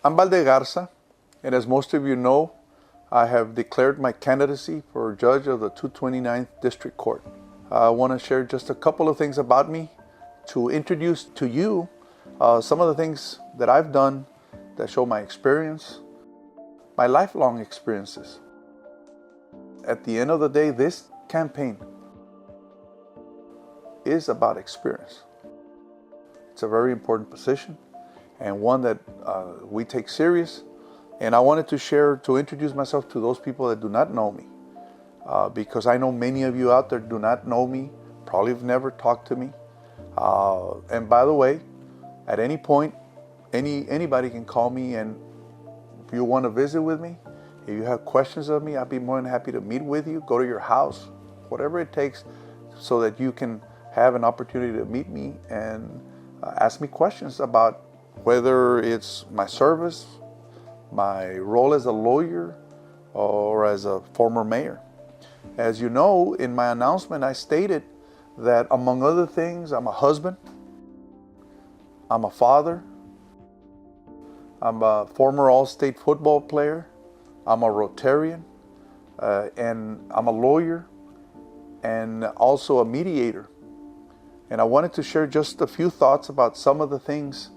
I'm Balde Garza, and as most of you know, I have declared my candidacy for judge of the 229th District Court. I want to share just a couple of things about me to introduce to you some of the things that I've done that show my experience, my lifelong experiences. At the end of the day, this campaign is about experience. It's a very important position and one that we take serious. And I wanted to introduce myself to those people that do not know me, because I know many of you out there do not know me, probably have never talked to me. And by the way, at any point, anybody can call me, and if you want to visit with me, if you have questions of me, I'd be more than happy to meet with you, go to your house, whatever it takes, so that you can have an opportunity to meet me and ask me questions about whether it's my service, my role as a lawyer, or as a former mayor. As you know, in my announcement, I stated that, among other things, I'm a husband, I'm a father, I'm a former all-state football player, I'm a Rotarian, and I'm a lawyer, and also a mediator. And I wanted to share just a few thoughts about some of the things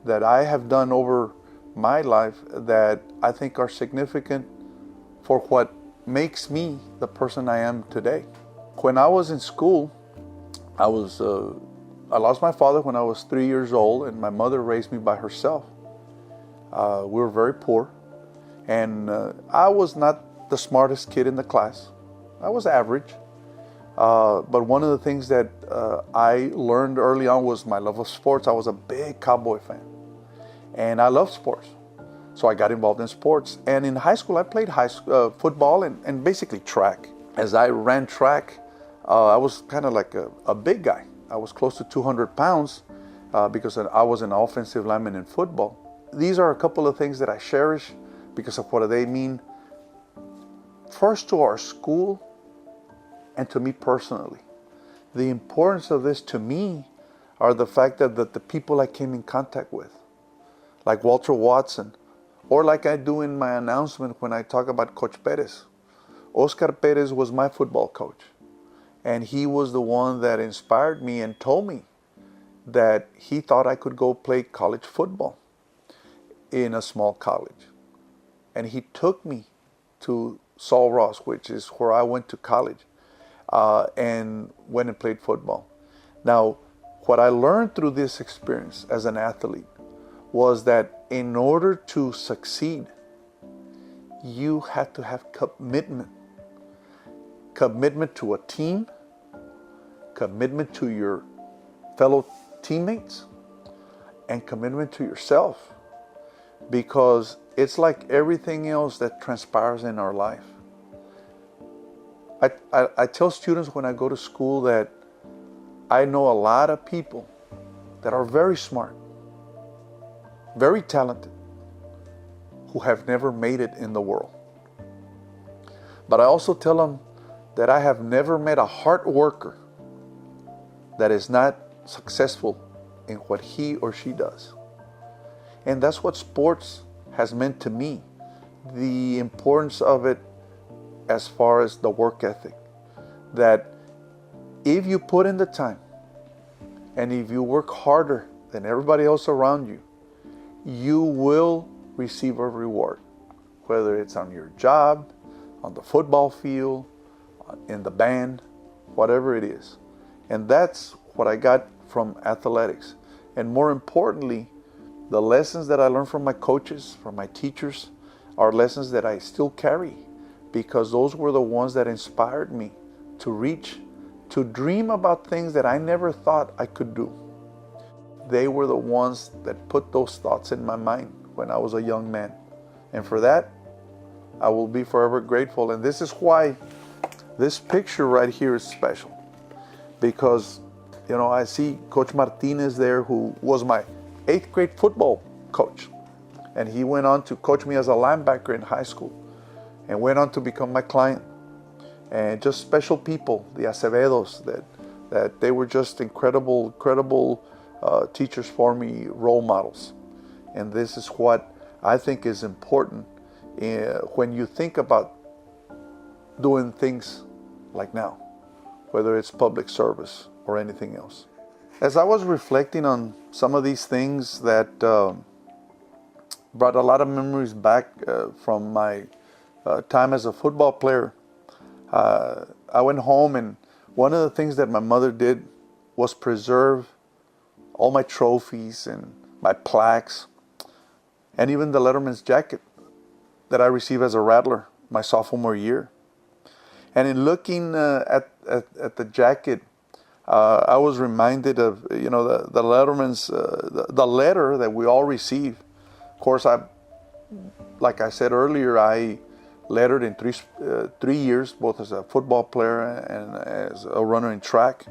that I have done over my life that I think are significant for what makes me the person I am today. When I was in school, I lost my father when I was 3 years old, and my mother raised me by herself. We were very poor, and I was not the smartest kid in the class. I was average. But one of the things that I learned early on was my love of sports. I was a big Cowboy fan, and I love sports. So I got involved in sports. And in high school, I played football and basically track. As I ran track, I was kind of like a big guy. I was close to 200 pounds because I was an offensive lineman in football. These are a couple of things that I cherish because of what they mean, first to our school, and to me personally. The importance of this to me are the fact that the people I came in contact with, like Walter Watson, or like I do in my announcement when I talk about Coach Perez. Oscar Perez was my football coach, and he was the one that inspired me and told me that he thought I could go play college football in a small college. And he took me to Sul Ross, which is where I went to college. And went and played football. Now, what I learned through this experience as an athlete was that in order to succeed, you had to have commitment. Commitment to a team, commitment to your fellow teammates, and commitment to yourself. Because it's like everything else that transpires in our life. I tell students when I go to school that I know a lot of people that are very smart, very talented, who have never made it in the world. But I also tell them that I have never met a hard worker that is not successful in what he or she does. And that's what sports has meant to me, the importance of it as far as the work ethic, that if you put in the time and if you work harder than everybody else around you, you will receive a reward, whether it's on your job, on the football field, in the band, whatever it is. And that's what I got from athletics. And more importantly, the lessons that I learned from my coaches, from my teachers, are lessons that I still carry, because those were the ones that inspired me to reach, to dream about things that I never thought I could do. They were the ones that put those thoughts in my mind when I was a young man. And for that, I will be forever grateful. And this is why this picture right here is special. Because, I see Coach Martinez there, who was my 8th grade football coach. And he went on to coach me as a linebacker in high school, and went on to become my client. And just special people, the Acevedos, that they were just incredible teachers for me, role models. And this is what I think is important when you think about doing things like now, whether it's public service or anything else. As I was reflecting on some of these things that brought a lot of memories back from my time as a football player, I went home, and one of the things that my mother did was preserve all my trophies and my plaques, and even the letterman's jacket that I received as a Rattler my sophomore year. And in looking at the jacket, I was reminded of the letterman's the letter that we all receive. Of course, like I said earlier, I lettered in 3 years, both as a football player and as a runner in track,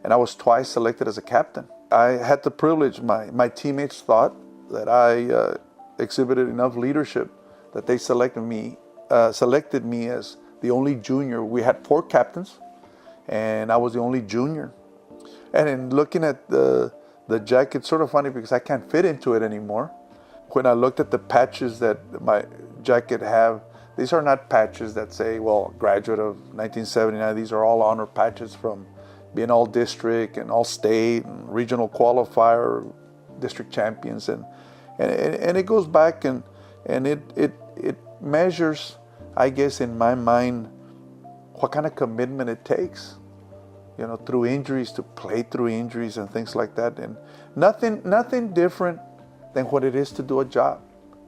and I was twice selected as a captain. I had the privilege. My teammates thought that I exhibited enough leadership that they selected me as the only junior. We had 4 captains, and I was the only junior. And in looking at the jacket, it's sort of funny because I can't fit into it anymore. When I looked at the patches that my jacket have, these are not patches that say, well, graduate of 1979. These are all honor patches from being all district and all state and regional qualifier, district champions, and it goes back and it measures, I guess, in my mind, what kind of commitment it takes, through injuries, to play through injuries and things like that. And nothing different than what it is to do a job.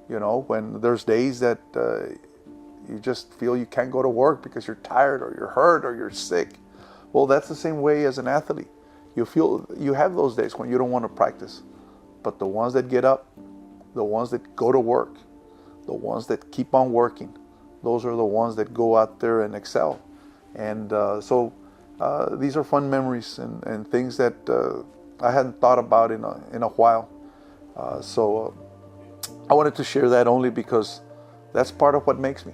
When there's days that you just feel you can't go to work because you're tired or you're hurt or you're sick. Well, that's the same way as an athlete. You have those days when you don't want to practice, but the ones that get up, the ones that go to work, the ones that keep on working, those are the ones that go out there and excel. And so these are fun memories and things that I hadn't thought about in a while. So I wanted to share that only because that's part of what makes me.